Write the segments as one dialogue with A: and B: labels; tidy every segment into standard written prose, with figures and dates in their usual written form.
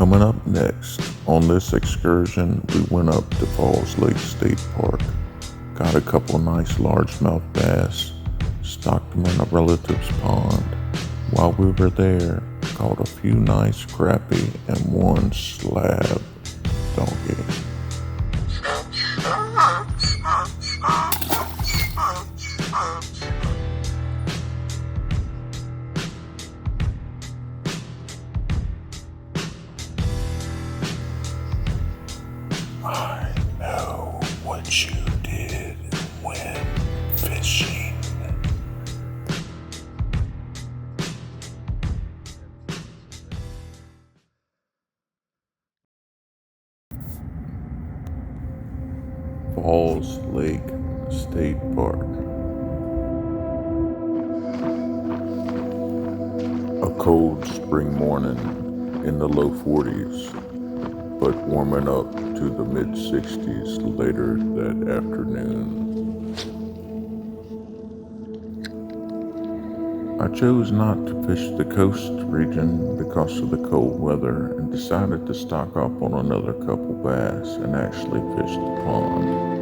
A: Coming up next, on this excursion, we went up to Falls Lake State Park, got a couple nice largemouth bass, stocked them in a relative's pond. While we were there, caught a few nice crappie and one slab donkey. I know what you did when fishing. Falls Lake State Park. A cold spring morning in the low 40s, but warming up to the mid 60s later that afternoon. I chose not to fish the coast region because of the cold weather and decided to stock up on another couple bass and actually fish the pond.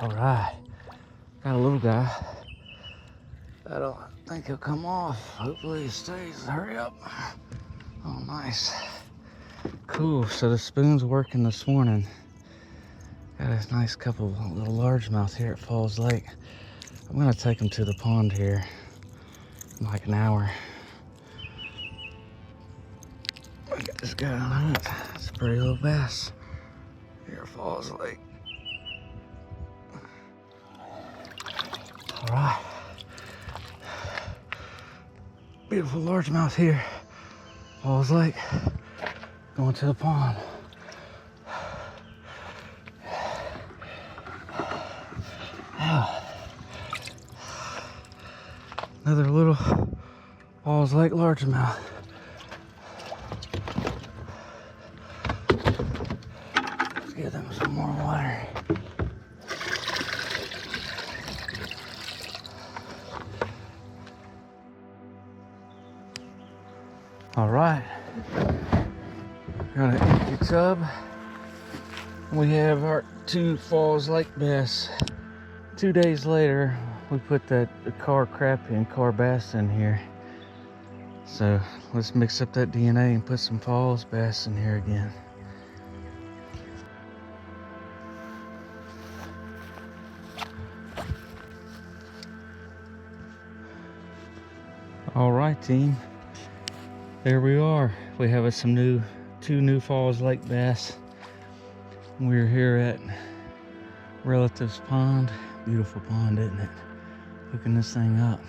B: All right, got a little guy. I don't think he'll come off. Hopefully he stays. Hurry up. Oh, nice. Cool, so the spoon's working this morning. Got a nice couple little largemouth here at Falls Lake. I'm gonna take him to the pond here in like an hour. Look at this guy on it. It's a pretty little bass here at Falls Lake. All right. Beautiful largemouth here. Falls Lake. Going to the pond. Oh. Another little Falls Lake largemouth. Let's give them some more water. All right, got an empty tub. We have our 2 Falls Lake bass. 2 days later, we put the car crappie and car bass in here. So let's mix up that DNA and put some Falls bass in here again. All right, team. There we are. We have us some 2 new Falls Lake bass. We're here at Relative's Pond. Beautiful pond, isn't it? Hooking this thing up.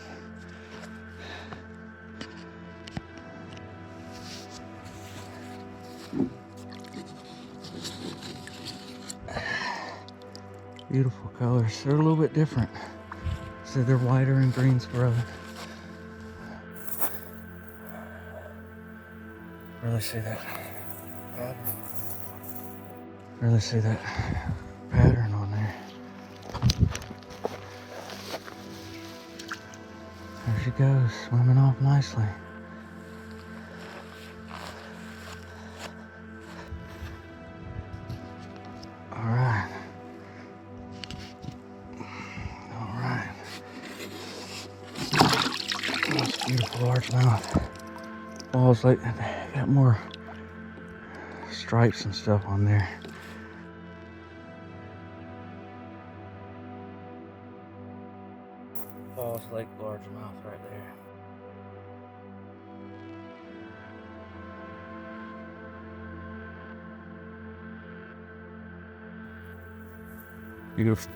B: Beautiful colors. They're a little bit different. So they're whiter in Greensboro. Really see that pattern. Really see that pattern on there. There she goes, swimming off nicely. All right. All right. That's beautiful largemouth. Falls Lake, got more stripes and stuff on there. Falls Lake largemouth right there. Beautiful.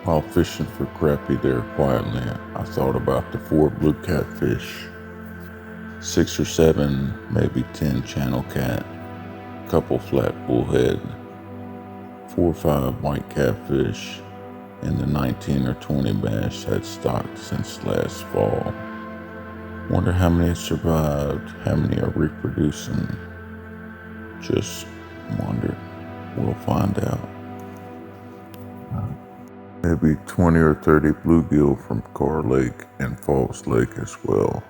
A: While fishing for crappie there quietly, I thought about the 4 blue catfish, 6 or 7, maybe 10 channel cat, couple flat bullhead, 4 or 5 white catfish, and the 19 or 20 bass had stocked since last fall. Wonder how many survived, how many are reproducing. Just wonder. We'll find out. Maybe 20 or 30 bluegill from Carr Lake and Falls Lake as well.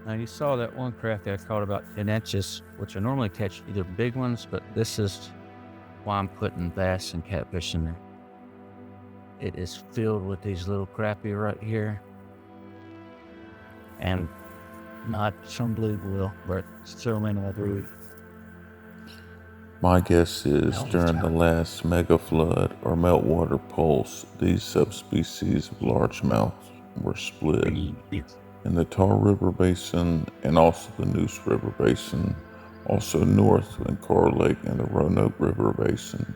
B: Now you saw that one crappie I caught about 10 inches, which I normally catch either big ones, but this is why I'm putting bass and catfish in there. It is filled with these little crappie right here. And not some bluegill, but so many other.
A: My guess is during the last mega flood or meltwater pulse, these subspecies of largemouth were split in the Tar River Basin and also the Neuse River Basin, also north in Carr Lake and the Roanoke River Basin.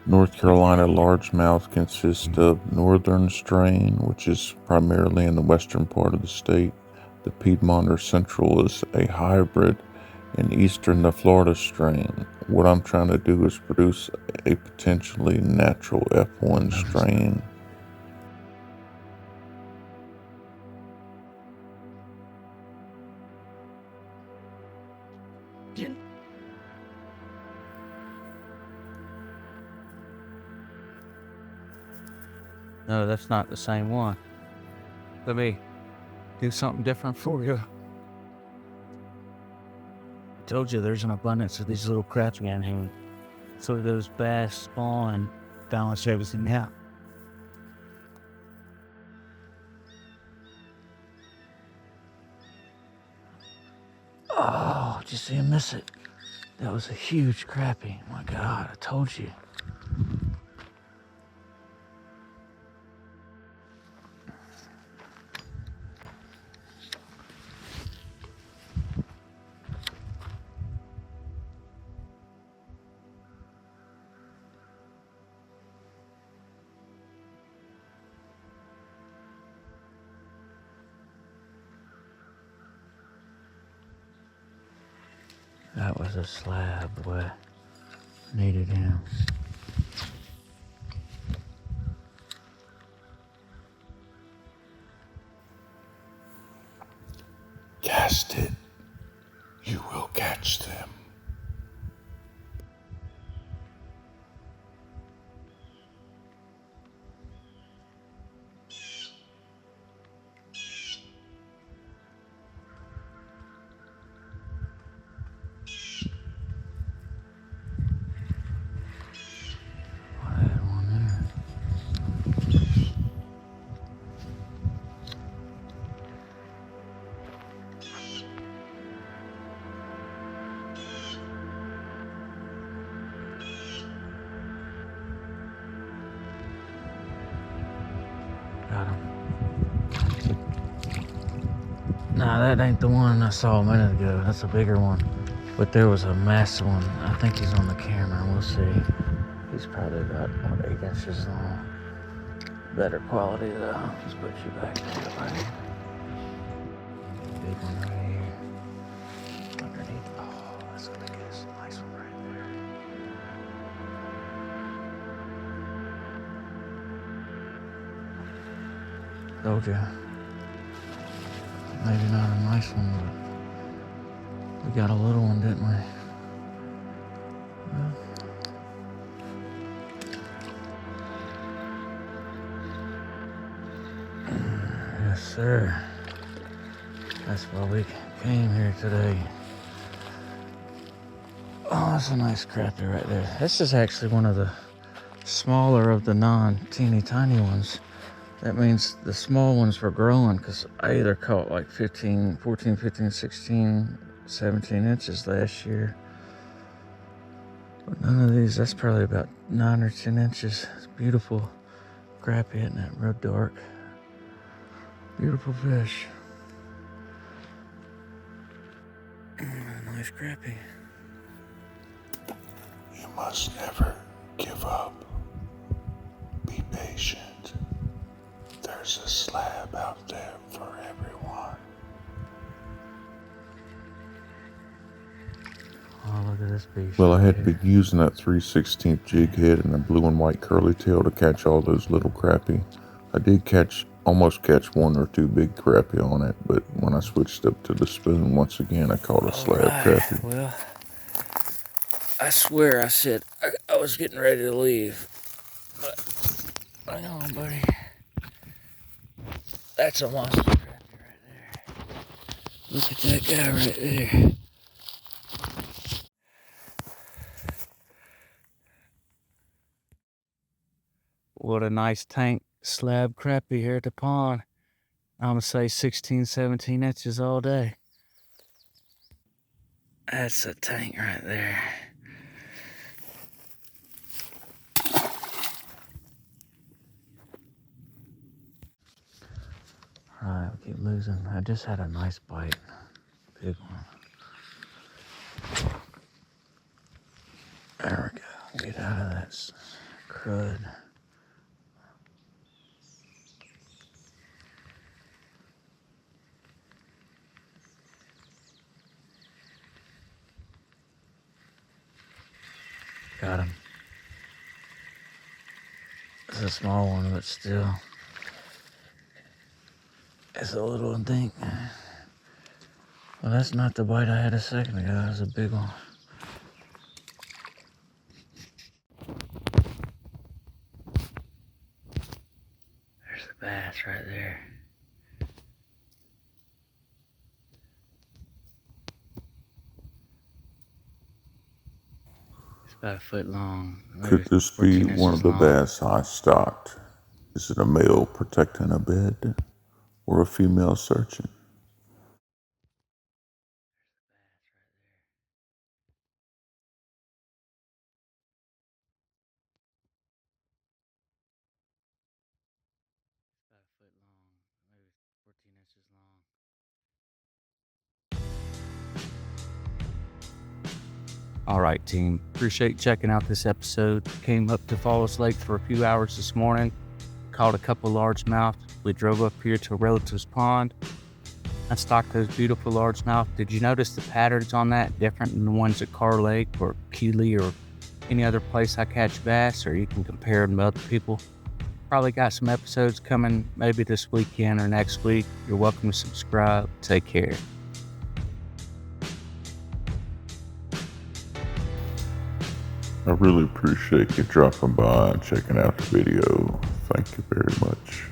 A: North Carolina largemouth consists of northern strain, which is primarily in the western part of the state. The Piedmont or Central is a hybrid, and eastern the Florida strain. What I'm trying to do is produce a potentially natural F1 strain.
B: No, that's not the same one. Let me do something different for you. I told you there's an abundance of these little crappie in here. So those bass spawn, balance everything out. Oh, did you see him miss it? That was a huge crappie. My God, I told you. That was a slab, boy. Needed him.
A: Cast it. You will catch them.
B: Got him. Nah, that ain't the one I saw a minute ago. That's a bigger one. But there was a massive one. I think he's on the camera. We'll see. He's probably about, 8 inches long. Better quality though. Let's put you back there, buddy. Big one right here. Underneath. Oh, that's gonna get us a nice one right there. Told you. Maybe not a nice one, but we got a little one, didn't we? Well, yes, sir. That's why we came here today. Oh, that's a nice crappie right there. This is actually one of the smaller of the non-teeny tiny ones. That means the small ones were growing, because I either caught like 14, 15, 16, 17 inches last year. But none of these, that's probably about 9 or 10 inches. It's beautiful crappie, isn't it? Real dark. Beautiful fish. Nice crappie.
A: You must never give up. Be patient. There's a slab out there for everyone.
B: Oh, look at this beast.
A: Well, I had been using that 3/16 jig head and a blue and white curly tail to catch all those little crappie. I did almost catch one or two big crappie on it, but when I switched up to the spoon once again, I caught a slab crappie.
B: Well, I swear I said I was getting ready to leave, but hang on, buddy. That's a monster crappie right there. Look at that guy right there. What a nice tank slab crappie here at the pond. I'm gonna say 16, 17 inches all day. That's a tank right there. Alright, we keep losing. I just had a nice bite. Big one. There we go. Get out of that crud. Got him. It's a small one, but still. It's a little dink. Well, that's not the bite I had a second ago. That was a big one. There's the bass right there. It's about a foot long.
A: Could this be one of the bass I stocked? Is it a male protecting a bed or a female searching?
B: About a foot long, maybe 14 inches long. All right, team. Appreciate checking out this episode. Came up to Falls Lake for a few hours this morning. Caught a couple largemouth. We drove up here to a relative's pond. I stocked those beautiful largemouth. Did you notice the patterns on that different than the ones at Carr Lake or Keeley or any other place I catch bass? Or you can compare them to other people. Probably got some episodes coming maybe this weekend or next week. You're welcome to subscribe. Take care.
A: I really appreciate you dropping by and checking out the video. Thank you very much.